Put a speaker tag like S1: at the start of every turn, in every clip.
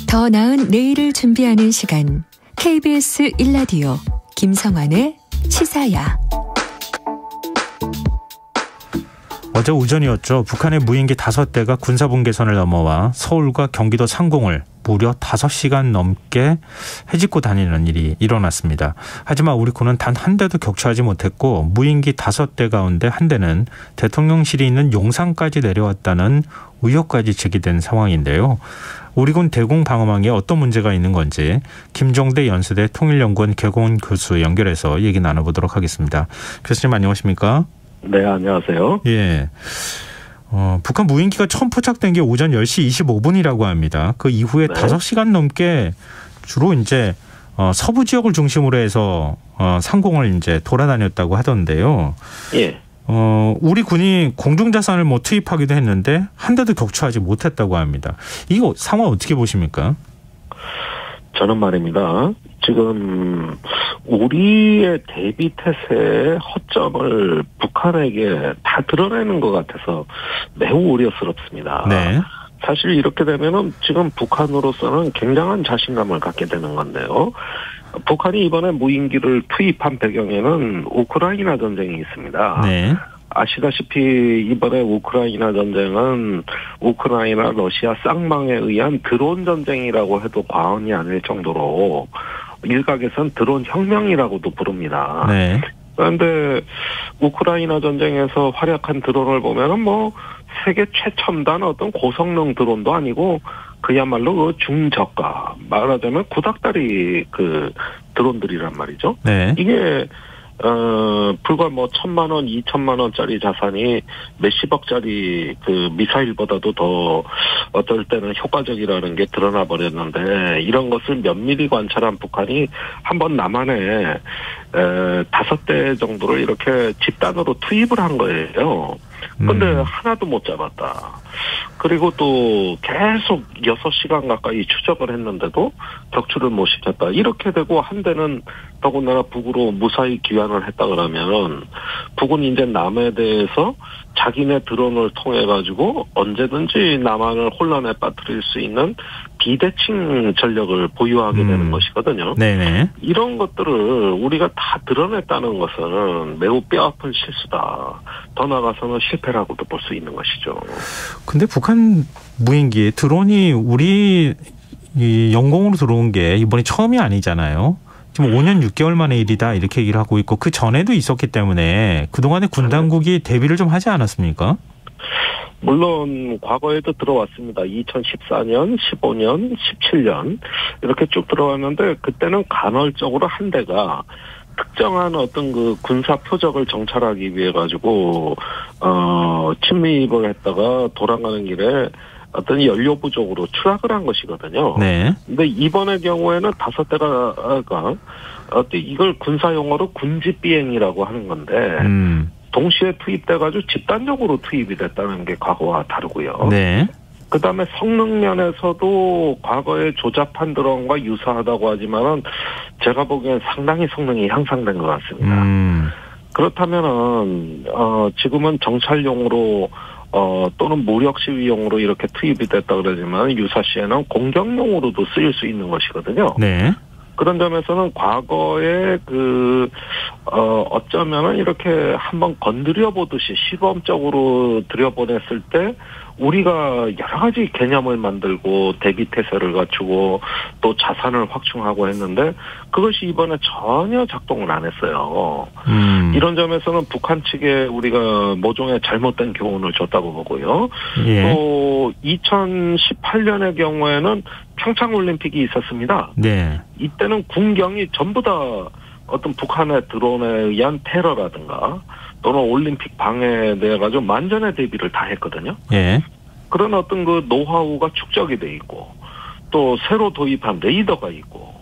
S1: 더 나은 내일을 준비하는 시간 KBS 1라디오 김성환의 시사야.
S2: 어제 오전이었죠. 북한의 무인기 5대가 군사분계선을 넘어와 서울과 경기도 상공을 무려 5시간 넘게 헤집고 다니는 일이 일어났습니다. 하지만 우리 군은 단 한 대도 격추하지 못했고 무인기 5대 가운데 한 대는 대통령실이 있는 용산까지 내려왔다는 의혹까지 제기된 상황인데요. 우리 군 대공 방어망에 어떤 문제가 있는 건지 김종대 연세대 통일연구원 개공원 교수 연결해서 얘기 나눠보도록 하겠습니다. 교수님 안녕하십니까?
S3: 네, 안녕하세요.
S2: 예. 북한 무인기가 처음 포착된 게 오전 10시 25분이라고 합니다. 그 이후에
S3: 네.
S2: 5시간 넘게 주로 이제 서부 지역을 중심으로 해서 상공을 이제 돌아다녔다고 하던데요.
S3: 예.
S2: 우리 군이 공중자산을 뭐 투입하기도 했는데 한 대도 격추하지 못했다고 합니다. 이거 상황 어떻게 보십니까?
S3: 저는 말입니다. 지금 우리의 대비 태세의 허점을 북한에게 다 드러내는 것 같아서 매우 우려스럽습니다.
S2: 네.
S3: 사실 이렇게 되면은 지금 북한으로서는 굉장한 자신감을 갖게 되는 건데요. 북한이 이번에 무인기를 투입한 배경에는 우크라이나 전쟁이 있습니다.
S2: 네.
S3: 아시다시피 이번에 우크라이나 전쟁은 우크라이나 러시아 쌍방에 의한 드론 전쟁이라고 해도 과언이 아닐 정도로 일각에선 드론 혁명이라고도 부릅니다.
S2: 네.
S3: 그런데 우크라이나 전쟁에서 활약한 드론을 보면은 뭐 세계 최첨단 어떤 고성능 드론도 아니고 그야말로 그 중저가 말하자면 구닥다리 그 드론들이란 말이죠.
S2: 네.
S3: 이게 불과 뭐 1,000만 원, 2,000만 원짜리 자산이 몇십억짜리 그 미사일보다도 더 어떨 때는 효과적이라는 게 드러나 버렸는데 이런 것을 면밀히 관찰한 북한이 한번 남한에 5대 정도를 이렇게 집단으로 투입을 한 거예요. 근데 하나도 못 잡았다. 그리고 또 계속 6시간 가까이 추적을 했는데도 격추를 못 시켰다. 이렇게 되고 한 대는 더군다나 북으로 무사히 귀환을 했다 그러면 북은 이제 남에 대해서 자기네 드론을 통해 가지고 언제든지 남한을 혼란에 빠뜨릴 수 있는 비대칭 전력을 보유하게 되는 것이거든요.
S2: 네네.
S3: 이런 것들을 우리가 다 드러냈다는 것은 매우 뼈아픈 실수다. 더 나아가서는 실패라고도 볼 수 있는 것이죠.
S2: 근데 북한 무인기 드론이 우리 이 영공으로 들어온 게 이번이 처음이 아니잖아요. 지금 5년 6개월 만의 일이다 이렇게 얘기를 하고 있고 그 전에도 있었기 때문에 그동안에 군 당국이 대비를 좀 하지 않았습니까?
S3: 물론 과거에도 들어왔습니다. 2014년, 15년, 17년 이렇게 쭉 들어왔는데 그때는 간헐적으로 한 대가 특정한 어떤 그 군사 표적을 정찰하기 위해 가지고 침입을 했다가 돌아가는 길에 어떤 연료 부족으로 추락을 한 것이거든요.
S2: 네.
S3: 근데 이번의 경우에는 5대가 이걸 군사 용어로 군지 비행이라고 하는 건데 동시에 투입돼가지고 집단적으로 투입이 됐다는 게 과거와 다르고요.
S2: 네.
S3: 그다음에 성능 면에서도 과거의 조잡한 드론과 유사하다고 하지만은 제가 보기엔 상당히 성능이 향상된 것 같습니다. 그렇다면은 지금은 정찰용으로 또는 무력 시위용으로 이렇게 투입이 됐다 그러지만 유사시에는 공격용으로도 쓰일 수 있는 것이거든요.
S2: 네.
S3: 그런 점에서는 과거에 어쩌면은 이렇게 한번 건드려 보듯이 시범적으로 들여보냈을 때 우리가 여러 가지 개념을 만들고 대비 태세를 갖추고 또 자산을 확충하고 했는데 그것이 이번에 전혀 작동을 안 했어요. 이런 점에서는 북한 측에 우리가 모종의 잘못된 교훈을 줬다고 보고요.
S2: 예.
S3: 또 2018년의 경우에는 평창올림픽이 있었습니다.
S2: 네.
S3: 이때는 군경이 전부 다 어떤 북한의 드론에 의한 테러라든가 또는 올림픽 방해에 대해 가지고 만전의 대비를 다 했거든요.
S2: 예.
S3: 그런 어떤 그 노하우가 축적이 돼 있고 또 새로 도입한 레이더가 있고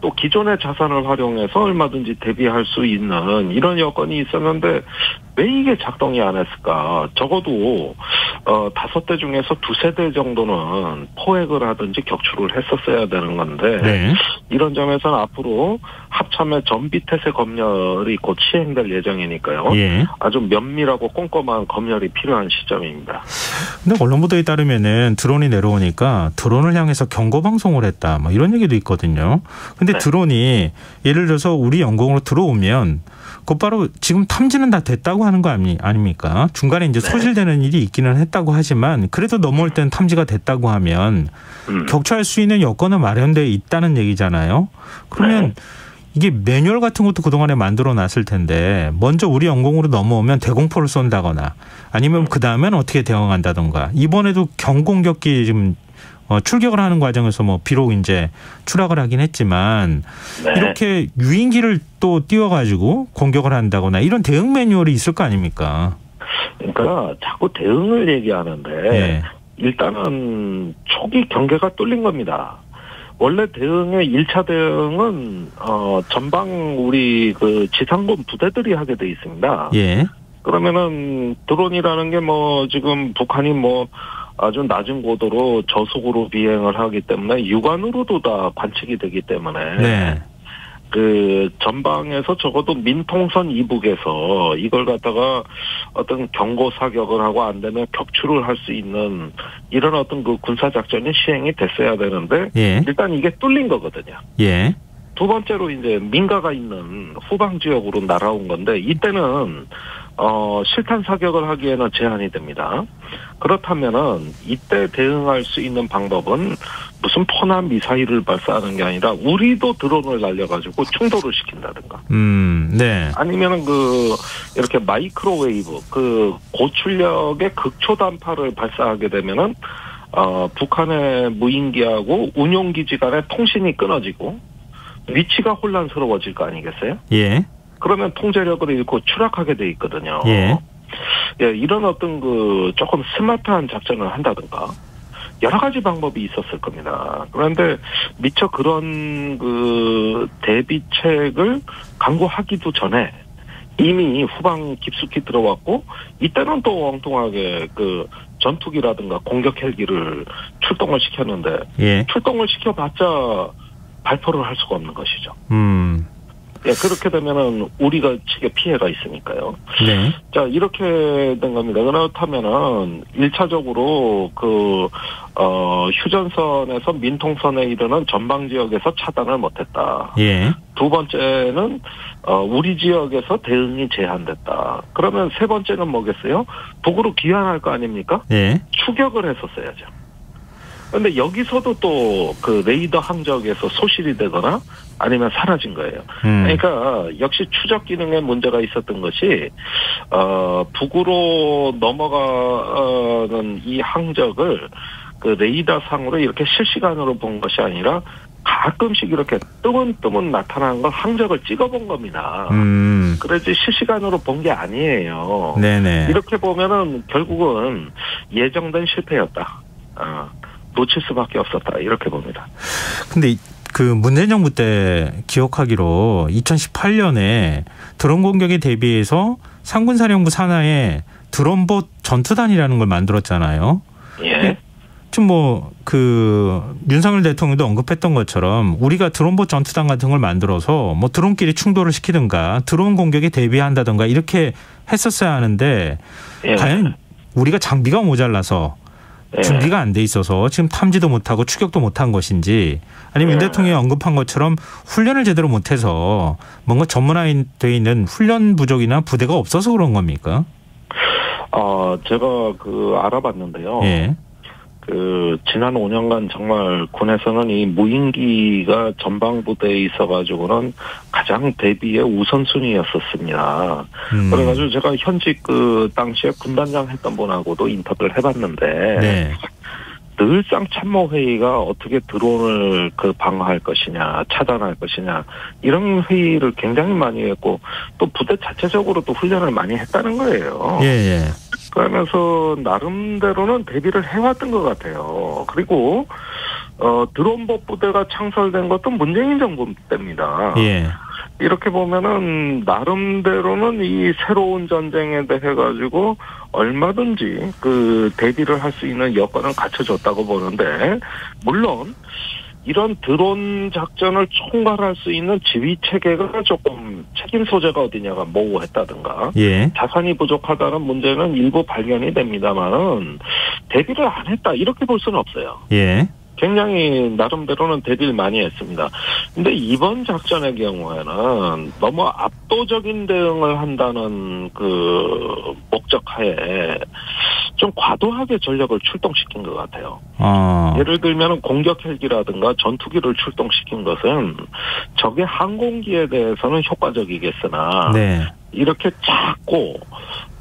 S3: 또 기존의 자산을 활용해서 얼마든지 대비할 수 있는 이런 여건이 있었는데 왜 이게 작동이 안 했을까? 적어도 5대 중에서 2-3대 정도는 포획을 하든지 격추를 했었어야 되는 건데
S2: 네.
S3: 이런 점에서는 앞으로 합참의 전비태세 검열이 곧 시행될 예정이니까요.
S2: 예.
S3: 아주 면밀하고 꼼꼼한 검열이 필요한 시점입니다.
S2: 근데 언론 보도에 따르면은 드론이 내려오니까 드론을 향해서 경고 방송을 했다. 뭐 이런 얘기도 있거든요. 근데
S3: 네.
S2: 드론이 예를 들어서 우리 영공으로 들어오면 곧바로 지금 탐지는 다 됐다고 하는 거 아닙니까? 중간에 이제 소실되는 일이 있기는 했다고 하지만 그래도 넘어올 때는 탐지가 됐다고 하면 격추할 수 있는 여건은 마련되어 있다는 얘기잖아요. 그러면 이게 매뉴얼 같은 것도 그동안에 만들어 놨을 텐데 먼저 우리 영공으로 넘어오면 대공포를 쏜다거나 아니면 그다음엔 어떻게 대응한다던가 이번에도 경공격기 지금 출격을 하는 과정에서 뭐 비록 이제 추락을 하긴 했지만 이렇게 유인기를 또 띄워가지고 공격을 한다거나 이런 대응 매뉴얼이 있을 거 아닙니까?
S3: 그러니까 자꾸 대응을 얘기하는데 일단은 초기 경계가 뚫린 겁니다. 원래 대응의 1차 대응은 전방 우리 그 지상군 부대들이 하게 돼 있습니다.
S2: 예.
S3: 그러면은 드론이라는 게 뭐 지금 북한이 뭐 아주 낮은 고도로 저속으로 비행을 하기 때문에 육안으로도 다 관측이 되기 때문에 그 전방에서 적어도 민통선 이북에서 이걸 갖다가 어떤 경고 사격을 하고 안 되면 격추를 할 수 있는 이런 어떤 그 군사 작전이 시행이 됐어야 되는데 일단 이게 뚫린 거거든요. 두 번째로 이제 민가가 있는 후방 지역으로 날아온 건데 이때는 실탄 사격을 하기에는 제한이 됩니다. 그렇다면은 이때 대응할 수 있는 방법은 무슨 포나 미사일을 발사하는 게 아니라 우리도 드론을 날려가지고 충돌을 시킨다든가. 아니면은 이렇게 마이크로웨이브 고출력의 극초단파를 발사하게 되면은 북한의 무인기하고 운용기지 간의 통신이 끊어지고 위치가 혼란스러워질 거 아니겠어요? 그러면 통제력을 잃고 추락하게 돼 있거든요. 이런 어떤 조금 스마트한 작전을 한다든가 여러 가지 방법이 있었을 겁니다. 그런데 미처 그런 대비책을 강구하기도 전에 이미 후방 깊숙이 들어왔고 이때는 또 엉뚱하게 전투기라든가 공격 헬기를 출동을 시켰는데 출동을 시켜봤자 발포를 할 수가 없는 것이죠. 그렇게 되면은 우리가 측에 피해가 있으니까요. 자, 이렇게 된 겁니다. 그렇다면은 1차적으로 휴전선에서 민통선에 이르는 전방 지역에서 차단을 못했다. 두 번째는 우리 지역에서 대응이 제한됐다. 그러면 세 번째는 뭐겠어요? 북으로 귀환할 거 아닙니까? 추격을 했었어야죠. 근데 여기서도 또 레이더 항적에서 소실이 되거나 아니면 사라진 거예요. 그러니까 역시 추적 기능에 문제가 있었던 것이 북으로 넘어가는 이 항적을 레이더 상으로 이렇게 실시간으로 본 것이 아니라 가끔씩 이렇게 뜨문뜨문 나타나는 걸 항적을 찍어본 겁니다. 그래서 실시간으로 본 게 아니에요. 이렇게 보면은 결국은 예정된 실패였다. 놓칠 수밖에 없었다. 이렇게 봅니다.
S2: 근데 문재인 정부 때 기억하기로 2018년에 드론 공격에 대비해서 상군사령부 산하에 드론봇 전투단이라는 걸 만들었잖아요. 좀 윤석열 대통령도 언급했던 것처럼 우리가 드론봇 전투단 같은 걸 만들어서 뭐 드론끼리 충돌을 시키든가 드론 공격에 대비한다든가 이렇게 했었어야 하는데 과연 우리가 장비가 모자라서 준비가 안 돼 있어서 지금 탐지도 못하고 추격도 못한 것인지 아니면 윤 대통령이 언급한 것처럼 훈련을 제대로 못해서 뭔가 전문화되어 있는 훈련 부족이나 부대가 없어서 그런 겁니까?
S3: 제가 알아봤는데요. 지난 5년간 정말 군에서는 이 무인기가 전방부대에 있어가지고는 가장 대비의 우선순위였었습니다. 그래가지고 제가 현직 당시에 군단장 했던 분하고도 인터뷰를 해봤는데 늘상 참모회의가 어떻게 드론을 방어할 것이냐, 차단할 것이냐 이런 회의를 굉장히 많이 했고 또 부대 자체적으로도 훈련을 많이 했다는 거예요. 그러면서 나름대로는 대비를 해왔던 것 같아요. 그리고 드론봇 부대가 창설된 것도 문재인 정부 때입니다. 이렇게 보면은 나름대로는 이 새로운 전쟁에 대해 가지고 얼마든지 대비를 할 수 있는 여건을 갖춰줬다고 보는데 물론 이런 드론 작전을 총괄할 수 있는 지휘 체계가 조금 책임 소재가 어디냐가 모호했다든가
S2: 예.
S3: 자산이 부족하다는 문제는 일부 발견이 됩니다만은 대비를 안 했다 이렇게 볼 수는 없어요.
S2: 예.
S3: 굉장히 나름대로는 대비를 많이 했습니다. 근데 이번 작전의 경우에는 너무 압도적인 대응을 한다는 그 목적하에 좀 과도하게 전력을 출동시킨 것 같아요. 예를 들면 공격 헬기라든가 전투기를 출동시킨 것은 적의 항공기에 대해서는 효과적이겠으나
S2: 네.
S3: 이렇게 작고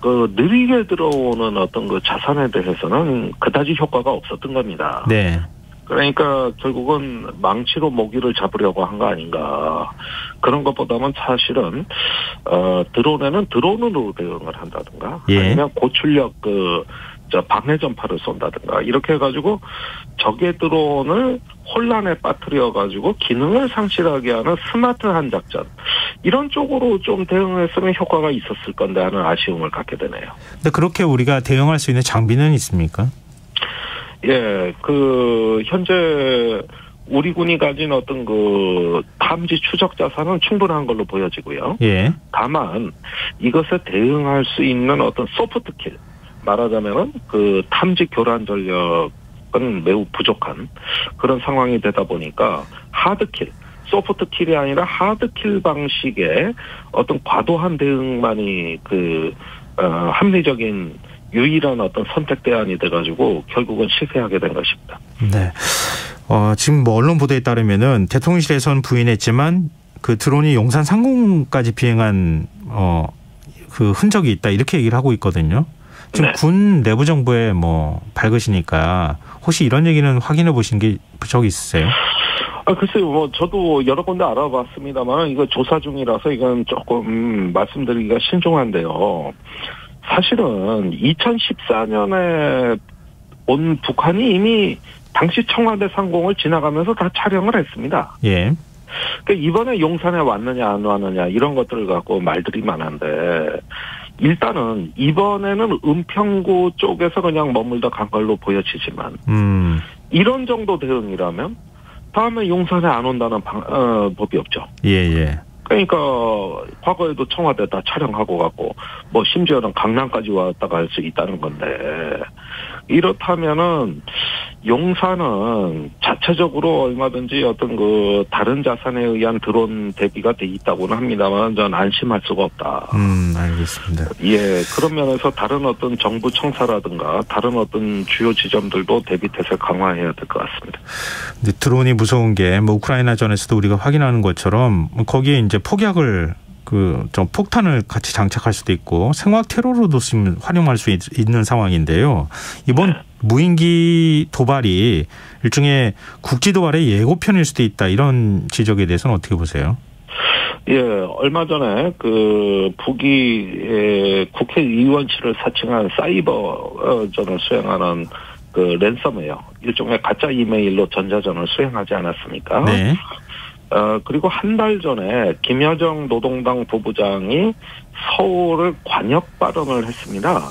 S3: 그 느리게 들어오는 어떤 그 자산에 대해서는 그다지 효과가 없었던 겁니다.
S2: 네.
S3: 그러니까 결국은 망치로 모기를 잡으려고 한 거 아닌가. 그런 것보다는 사실은 드론에는 드론으로 대응을 한다든가
S2: 예.
S3: 아니면 고출력 방해 전파를 쏜다든가 이렇게 해가지고 적의 드론을 혼란에 빠뜨려가지고 기능을 상실하게 하는 스마트한 작전 이런 쪽으로 좀 대응했으면 효과가 있었을 건데 하는 아쉬움을 갖게 되네요.
S2: 근데 그렇게 우리가 대응할 수 있는 장비는 있습니까?
S3: 예, 현재 우리 군이 가진 어떤 탐지 추적 자산은 충분한 걸로 보여지고요.
S2: 예.
S3: 다만 이것에 대응할 수 있는 어떤 소프트킬, 말하자면은 탐지 교란 전력은 매우 부족한 그런 상황이 되다 보니까 하드킬, 소프트킬이 아니라 하드킬 방식의 어떤 과도한 대응만이 합리적인 유일한 어떤 선택 대안이 돼가지고 결국은 실패하게 된 것입니다.
S2: 네. 지금 언론 보도에 따르면은 대통령실에서는 부인했지만 그 드론이 용산 상공까지 비행한 흔적이 있다 이렇게 얘기를 하고 있거든요. 지금
S3: 네.
S2: 군 내부 정보에 밝으시니까 혹시 이런 얘기는 확인해 보신 적이 있으세요?
S3: 글쎄요, 저도 여러 군데 알아봤습니다만 이거 조사 중이라서 이건 조금 말씀드리기가 신중한데요. 사실은 2014년에 온 북한이 이미 당시 청와대 상공을 지나가면서 다 촬영을 했습니다.
S2: 예.
S3: 그러니까 이번에 용산에 왔느냐 안 왔느냐 이런 것들을 갖고 말들이 많은데 일단은 이번에는 은평구 쪽에서 그냥 머물다 간 걸로 보여지지만 이런 정도 대응이라면 다음에 용산에 안 온다는 법이 없죠.
S2: 예.
S3: 그러니까 과거에도 청와대 다 촬영하고 갔고 심지어는 강남까지 왔다 갈 수 있다는 건데 이렇다면은 용산은 자체적으로 얼마든지 어떤 다른 자산에 의한 드론 대비가 돼 있다고는 합니다만 전 안심할 수가 없다.
S2: 알겠습니다.
S3: 예, 그런 면에서 다른 어떤 정부 청사라든가 다른 어떤 주요 지점들도 대비 태세 강화해야 될 것 같습니다.
S2: 근데 드론이 무서운 게 우크라이나전에서도 우리가 확인하는 것처럼 거기에 이제 폭약을 폭탄을 같이 장착할 수도 있고 생화학 테러로도 활용할 수 있는 상황인데요. 이번 무인기 도발이 일종의 국지 도발의 예고편일 수도 있다. 이런 지적에 대해서는 어떻게 보세요?
S3: 예, 얼마 전에 북이 국회의원실을 사칭한 사이버전을 수행하는 랜섬웨어, 일종의 가짜 이메일로 전자전을 수행하지 않았습니까?
S2: 네.
S3: 그리고 한 달 전에 김여정 노동당 부부장이 서울을 관역 발언을 했습니다.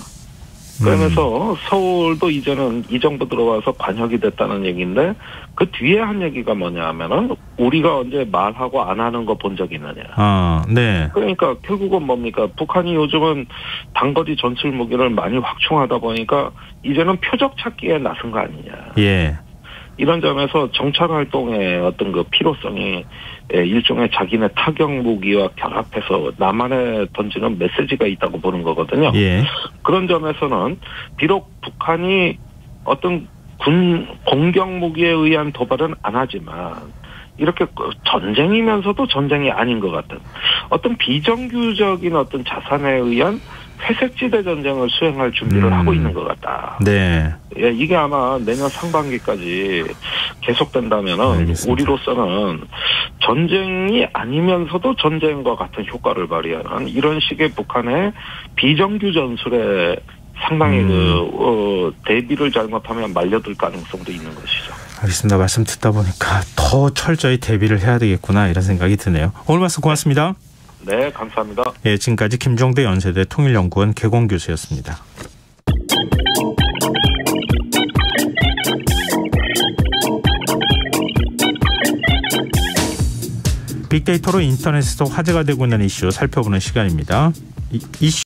S3: 그러면서 서울도 이제는 이 정부 들어와서 관역이 됐다는 얘기인데 그 뒤에 한 얘기가 뭐냐 하면은 우리가 언제 말하고 안 하는 거 본 적 있느냐.
S2: 네.
S3: 그러니까 결국은 뭡니까? 북한이 요즘은 단거리 전술 무기를 많이 확충하다 보니까 이제는 표적 찾기에 나선 거 아니냐.
S2: 예.
S3: 이런 점에서 정찰 활동의 어떤 필요성이 일종의 자기네 타격 무기와 결합해서 남한에 던지는 메시지가 있다고 보는 거거든요.
S2: 예.
S3: 그런 점에서는 비록 북한이 어떤 공격 무기에 의한 도발은 안 하지만 이렇게 전쟁이면서도 전쟁이 아닌 것 같은 어떤 비정규적인 어떤 자산에 의한 회색지대 전쟁을 수행할 준비를 하고 있는 것 같다.
S2: 네.
S3: 예, 이게 아마 내년 상반기까지 계속된다면은
S2: 알겠습니다.
S3: 우리로서는 전쟁이 아니면서도 전쟁과 같은 효과를 발휘하는 이런 식의 북한의 비정규 전술에 상당히 대비를 잘못하면 말려들 가능성도 있는 것이죠.
S2: 알겠습니다. 말씀 듣다 보니까 더 철저히 대비를 해야 되겠구나 이런 생각이 드네요. 오늘 말씀 고맙습니다.
S3: 네, 감사합니다.
S2: 예, 지금까지 김종대 연세대 통일연구원 개공 교수였습니다. 빅데이터로 인터넷에서 화제가 되고 있는 이슈 살펴보는 시간입니다. 이슈